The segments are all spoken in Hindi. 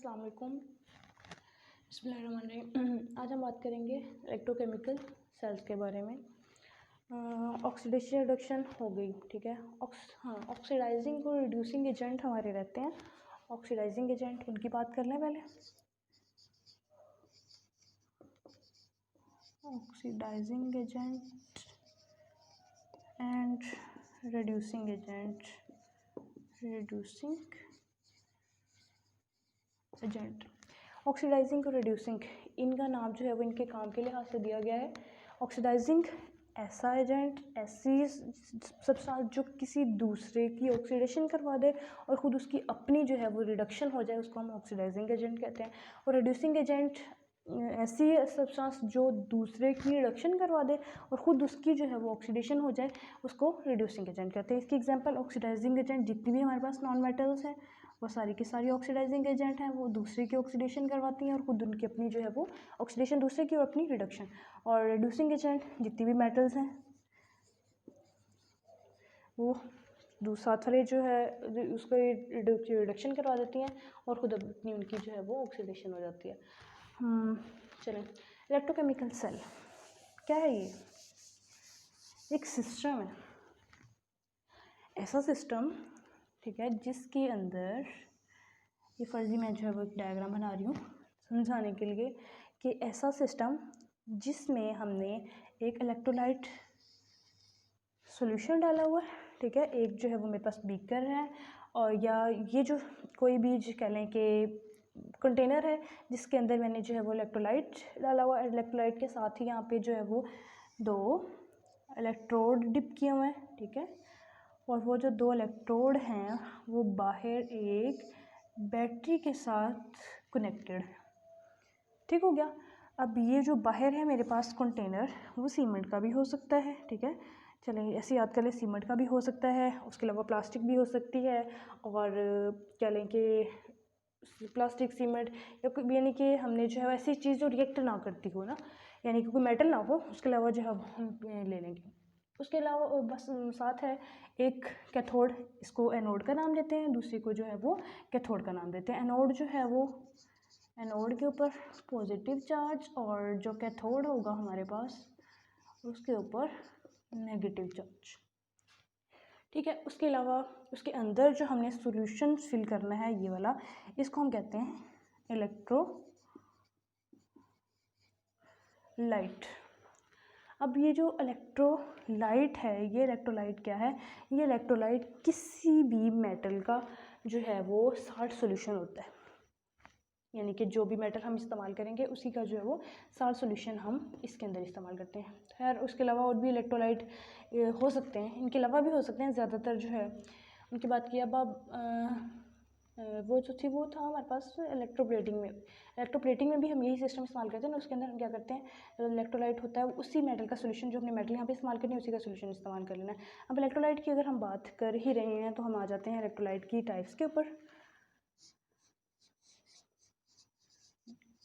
अस्सलाम वालेकुम। बिस्मिल्लाहिर्रहमानिर्रहीम। आज हम बात करेंगे इलेक्ट्रोकेमिकल सेल्स के बारे में। ऑक्सीडेशन रिडक्शन हो गई, ठीक है। ऑक्सीडाइजिंग और रिड्यूसिंग एजेंट हमारे रहते हैं। ऑक्सीडाइजिंग एजेंट, उनकी बात कर लें पहले। Oxidising agent and reducing agent. Oxidising और रिड्यूसिंग, इनका नाम जो है वो इनके काम के लिहाज से दिया गया है। ऑक्सीडाइजिंग ऐसा एजेंट, ऐसी सब्सटेंस जो किसी दूसरे की ऑक्सीडेशन करवा दे और ख़ुद उसकी अपनी जो है वो रिडक्शन हो जाए, उसको हम ऑक्सीडाइजिंग एजेंट कहते हैं। और रिड्यूसिंग एजेंट ऐसी सब्सटेंस जो दूसरे की रिडक्शन करवा दे और ख़ुद उसकी जो है वो ऑक्सीडेशन हो जाए, उसको रिड्यूसिंग एजेंट कहते हैं। इसकी एग्जांपल ऑक्सीडाइजिंग एजेंट जितनी भी हमारे पास नॉन मेटल्स हैं वो सारी की सारी ऑक्सीडाइजिंग एजेंट हैं। वो दूसरे की ऑक्सीडेशन करवाती हैं और ख़ुद उनकी अपनी जो है वो ऑक्सीडेशन दूसरे की और अपनी रिडक्शन। और रिड्यूसिंग एजेंट जितनी भी मेटल्स हैं वो साथ वाले जो है उसको रिडक्शन करवा देती हैं और ख़ुद अपनी उनकी जो है वो ऑक्सीडेशन हो जाती है। चलें, इलेक्ट्रोकेमिकल सेल क्या है? ये एक सिस्टम है, ऐसा सिस्टम, ठीक है, जिसके अंदर ये फर्जी मैं जो है वो एक डायग्राम बना रही हूँ समझाने के लिए कि ऐसा सिस्टम जिसमें हमने एक इलेक्ट्रोलाइट सॉल्यूशन डाला हुआ है, ठीक है। एक जो है वो मेरे पास बीकर है और या ये जो कोई भी कह लें कि कंटेनर है जिसके अंदर मैंने जो है वो इलेक्ट्रोलाइट डाला हुआ है। इलेक्ट्रोलाइट के साथ ही यहाँ पे जो है वो 2 इलेक्ट्रोड डिप किए हुए हैं, ठीक है। और वो जो 2 इलेक्ट्रोड हैं वो बाहर एक बैटरी के साथ कनेक्टेड है, ठीक हो गया। अब ये जो बाहर है मेरे पास कंटेनर, वो सीमेंट का भी हो सकता है, ठीक है। चलें ऐसे याद कर लें, सीमेंट का भी हो सकता है, उसके अलावा प्लास्टिक भी हो सकती है। और कह लें कि प्लास्टिक, सीमेंट या कोई, यानी कि हमने जो है ऐसी चीज़ जो रिएक्ट ना करती हो ना, यानी कि कोई मेटल ना हो, उसके अलावा जो है हम ले लेंगे। उसके अलावा बस साथ है एक कैथोड, इसको एनोड का नाम देते हैं, दूसरी को जो है वो कैथोड का नाम देते हैं। एनोड जो है वो एनोड के ऊपर पॉजिटिव चार्ज और जो कैथोड होगा हमारे पास उसके ऊपर नेगेटिव चार्ज, ठीक है। उसके अलावा उसके अंदर जो हमने सॉल्यूशन फिल करना है ये वाला, इसको हम कहते हैं इलेक्ट्रोलाइट। अब ये जो इलेक्ट्रोलाइट है, ये इलेक्ट्रोलाइट क्या है? ये इलेक्ट्रोलाइट किसी भी मेटल का जो है वो साल्ट सॉल्यूशन होता है, यानी कि जो भी मेटल हम इस्तेमाल करेंगे उसी का जो है वो साल्ट सॉल्यूशन हम इसके अंदर इस्तेमाल करते हैं। खैर उसके अलावा और भी इलेक्ट्रोलाइट हो सकते हैं, इनके अलावा भी हो सकते हैं, ज़्यादातर जो है उनकी बात की। अब वो जो थी वो था हमारे पास इलेक्ट्रोप्लेटिंग में। इलेक्ट्रोप्लेटिंग में भी हम यही सिस्टम इस्तेमाल करते हैं ना, उसके अंदर हम क्या करते हैं, इलेक्ट्रोलाइट होता है, उसी मेटल का सोल्यूशन जो हमने मेटल यहाँ पे इस्तेमाल करनी है उसी का सोल्यूशन इस्तेमाल कर लेना है। अब इलेक्ट्रोलाइट की अगर हम बात कर ही रहे हैं तो हम आ जाते हैं इलेक्ट्रोलाइट की टाइप्स के ऊपर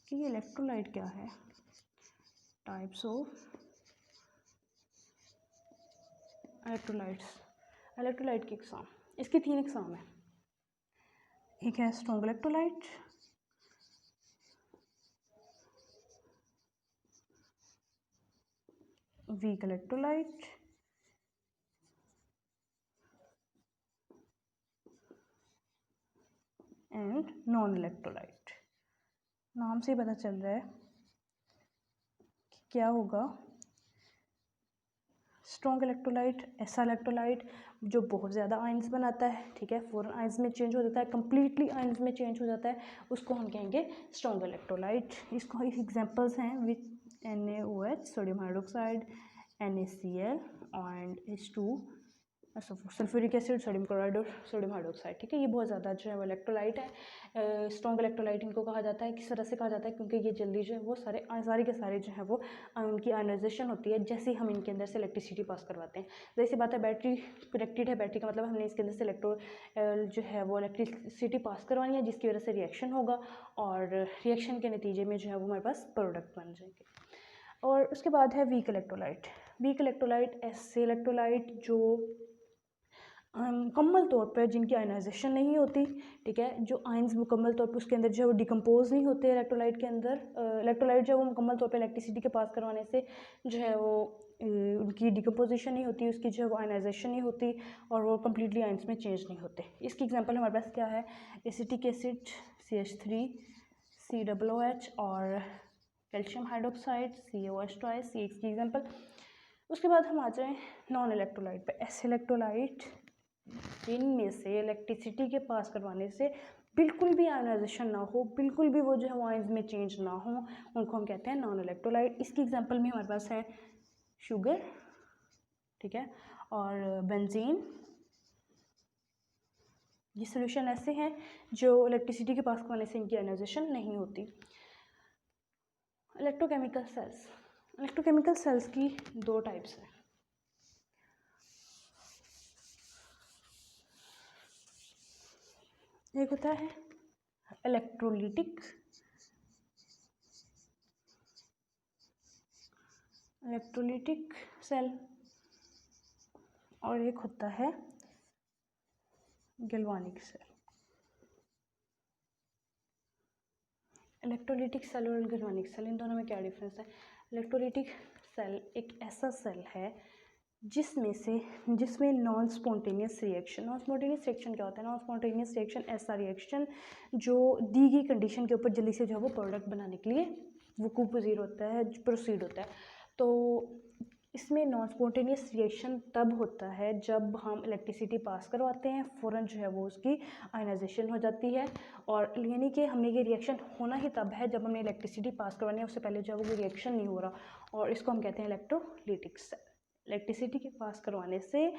कि इलेक्ट्रोलाइट क्या है। टाइप्स ऑफ इलेक्ट्रोलाइट की इकसाम, इसकी 3 इकसाम है। एक है strong electrolyte, weak electrolyte and non electrolyte. नाम से पता चल रहा है कि क्या होगा। स्ट्रॉन्ग इलेक्ट्रोलाइट ऐसा इलेक्ट्रोलाइट जो बहुत ज़्यादा आयंस बनाता है, ठीक है, फ़ौरन आयंस में चेंज हो जाता है, कम्प्लीटली आयंस में चेंज हो जाता है, उसको हम कहेंगे स्ट्रॉन्ग इलेक्ट्रोलाइट। इसको एग्जांपल्स हैं with NaOH, sodium hydroxide, NaCl and H2 sulphuric acid, sodium chloride और सोडियम हाइड्रोक्साइड, ठीक है। ये बहुत ज़्यादा जो है वो इलेक्ट्रोलाइट है। स्ट्रॉन्ग इलेक्ट्रोलाइट इनको कहा जाता है। किस तरह से कहा जाता है? क्योंकि ये जल्दी जो है वो सारे के सारे जो है वो उनकी आयनाइजेशन होती है जैसे ही हम इनके अंदर से इलेक्ट्रिसिटी पास करवाते हैं। जैसी बात है, बैटरी कनेक्टेड है, बैटरी का मतलब हमने इसके अंदर से जो है वो इलेक्ट्रिसिटी पास करवानी है, जिसकी वजह से रिएक्शन होगा और रिएक्शन के नतीजे में जो है वो हमारे पास प्रोडक्ट बन जाएंगे। और उसके बाद है वीक इलेक्ट्रोलाइट। वीक इलेक्ट्रोलाइट ऐसे इलेक्ट्रोलाइट जो मुकम्मल तौर पर जिनकी आयनाइजेशन नहीं होती, ठीक है, जो आयंस मुकम्मल तौर पर उसके अंदर जो है वो डिकम्पोज नहीं होते इलेक्ट्रोलाइट के अंदर। इलेक्ट्रोलाइट जो है वो मुकम्मल तौर पे इलेक्ट्रिसिटी के पास करवाने से जो है वो उनकी डिकम्पोजिशन नहीं होती, उसकी जो है वो आयनाइजेशन नहीं होती और वो कम्प्लीटली आयंस में चेंज नहीं होते। इसकी एग्जांपल हमारे पास क्या है, एसिटिक एसिड CH3 COOH और कैल्शियम हाइड्रोक्साइड CaOH twice, ये इसकी एग्जांपल। उसके बाद हम आ जाएँ नॉन इलेक्ट्रोलाइट पे। ऐसे इलेक्ट्रोलाइट इनमें से इलेक्ट्रिसिटी के पास करवाने से बिल्कुल भी आयनाइजेशन ना हो, बिल्कुल भी वो जो है वो आयंस में चेंज ना हो, उनको हम कहते हैं नॉन इलेक्ट्रोलाइट। इसकी एग्जांपल में हमारे पास है शुगर, ठीक है, और बेंजीन। ये सोल्यूशन ऐसे हैं जो इलेक्ट्रिसिटी के पास करवाने से इनकी आयनाइजेशन नहीं होती। इलेक्ट्रोकेमिकल सेल्स, इलेक्ट्रोकेमिकल सेल्स की दो टाइप्स हैं। एक होता है इलेक्ट्रोलिटिक सेल और एक होता है गैल्वानिक सेल। इलेक्ट्रोलिटिक सेल और गैल्वानिक सेल, इन दोनों में क्या डिफरेंस है। इलेक्ट्रोलिटिक सेल एक ऐसा सेल है जिसमें non spontaneous reaction, non spontaneous reaction क्या होता है, नॉन स्पॉन्टेनियस रिएक्शन ऐसा रिएक्शन जो दी गई कंडीशन के ऊपर जल्दी से जो है वो प्रोडक्ट बनाने के लिए वकूफ़ पज़ीर होता है, प्रोसीड होता है। तो इसमें नॉन स्पॉन्टेनियस रिएक्शन तब होता है जब हम इलेक्ट्रिसिटी पास करवाते हैं, फ़ौरन जो है वो उसकी आयनाइजेशन हो जाती है, और यानी कि हमने ये रिएक्शन होना ही तब है जब हमने इलेक्ट्रिसिटी पास करवानी है, उससे पहले जो है वो रिएक्शन नहीं हो रहा, और इसको हम कहते हैं इलेक्ट्रोलिटिक सेल। इलेक्ट्रिसिटी के पास करवाने से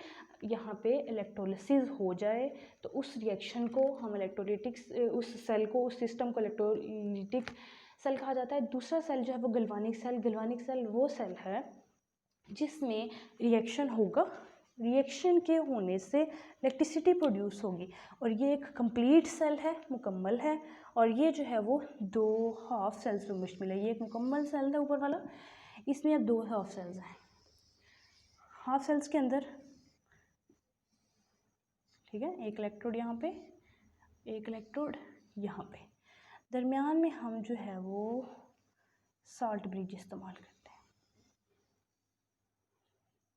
यहाँ पे इलेक्ट्रोलिसिस हो जाए तो उस रिएक्शन को हम इलेक्ट्रोलिटिक, उस सेल को, उस सिस्टम को इलेक्ट्रोलिटिक सेल कहा जाता है। दूसरा सेल जो है वो गैल्वानिक सेल। गैल्वानिक सेल वो सेल है जिसमें रिएक्शन होगा, रिएक्शन के होने से इलेक्ट्रिसिटी प्रोड्यूस होगी, और ये एक कंप्लीट सेल है, मुकम्मल है, और ये जो है वो दो हाफ सेल्स पे मुश्तमिल है। ये एक मुकम्मल सेल है ऊपर वाला, इसमें अब दो हाफ सेल्स हैं। हाफ सेल्स के अंदर, ठीक है, एक इलेक्ट्रोड यहाँ पे, एक इलेक्ट्रोड यहाँ पे, दरमियान में हम जो है वो साल्ट ब्रिज इस्तेमाल करते हैं।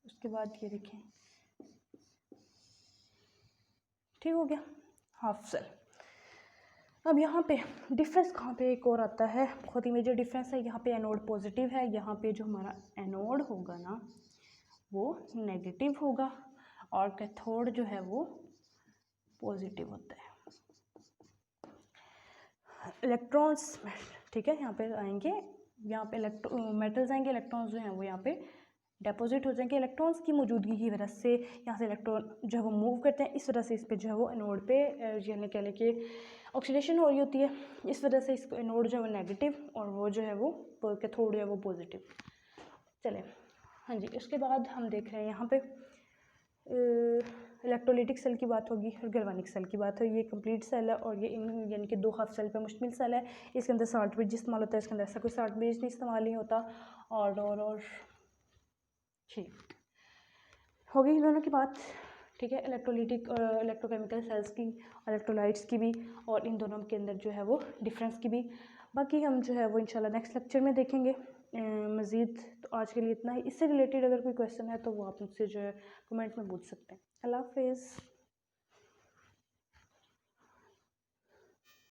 उसके बाद ये देखें, ठीक हो गया हाफ सेल। अब यहाँ पे डिफरेंस कहाँ पे एक और आता है, बहुत ही मेजर डिफरेंस है। यहाँ पे एनोड पॉजिटिव है, यहाँ पे जो हमारा एनोड होगा ना वो नेगेटिव होगा, और कैथोड जो है वो पॉजिटिव होता है। इलेक्ट्रॉन्स, ठीक है, यहाँ पे आएंगे, यहाँ पे मेटल्स आएंगे, इलेक्ट्रॉन्स जो हैं वो यहाँ पे डिपॉजिट हो जाएंगे। इलेक्ट्रॉन्स की मौजूदगी की वजह से यहाँ से इलेक्ट्रॉन जो है वो मूव करते हैं, इस वजह से इस पे जो है वो एनोड पे यानी कह लें कि ऑक्सीडेशन हो रही होती है, इस वजह से इसको एनोड जो है वो नेगेटिव और वो जो है वो कैथोड है वो पॉजिटिव। चले, हाँ जी, उसके बाद हम देख रहे हैं यहाँ पे इलेक्ट्रोलिटिक सेल की बात होगी और गैल्वानिक सेल की बात होगी। ये कंप्लीट सेल है और ये यानी कि दो हाफ सेल पे मुश्तमिल सेल है। इसके अंदर साल्ट ब्रिज इस्तेमाल होता है, इसके अंदर ऐसा कोई साल्ट ब्रिज नहीं इस्तेमाल नहीं होता। और ठीक हो गई दोनों की बात, ठीक है, इलेक्ट्रोलिटिक और इलेक्ट्रोकेमिकल सेल्स की, इलेक्ट्रोलाइट्स की भी, और इन दोनों के अंदर जो है वो डिफरेंस की भी। बाकी हम जो है वो इंशाल्लाह नेक्स्ट लेक्चर में देखेंगे मज़ीद। तो आज के लिए इतना ही। इससे रिलेटेड अगर कोई क्वेश्चन है तो वो आप मुझसे जो है कमेंट में पूछ सकते हैं। अल्लाह हाफ़िज़।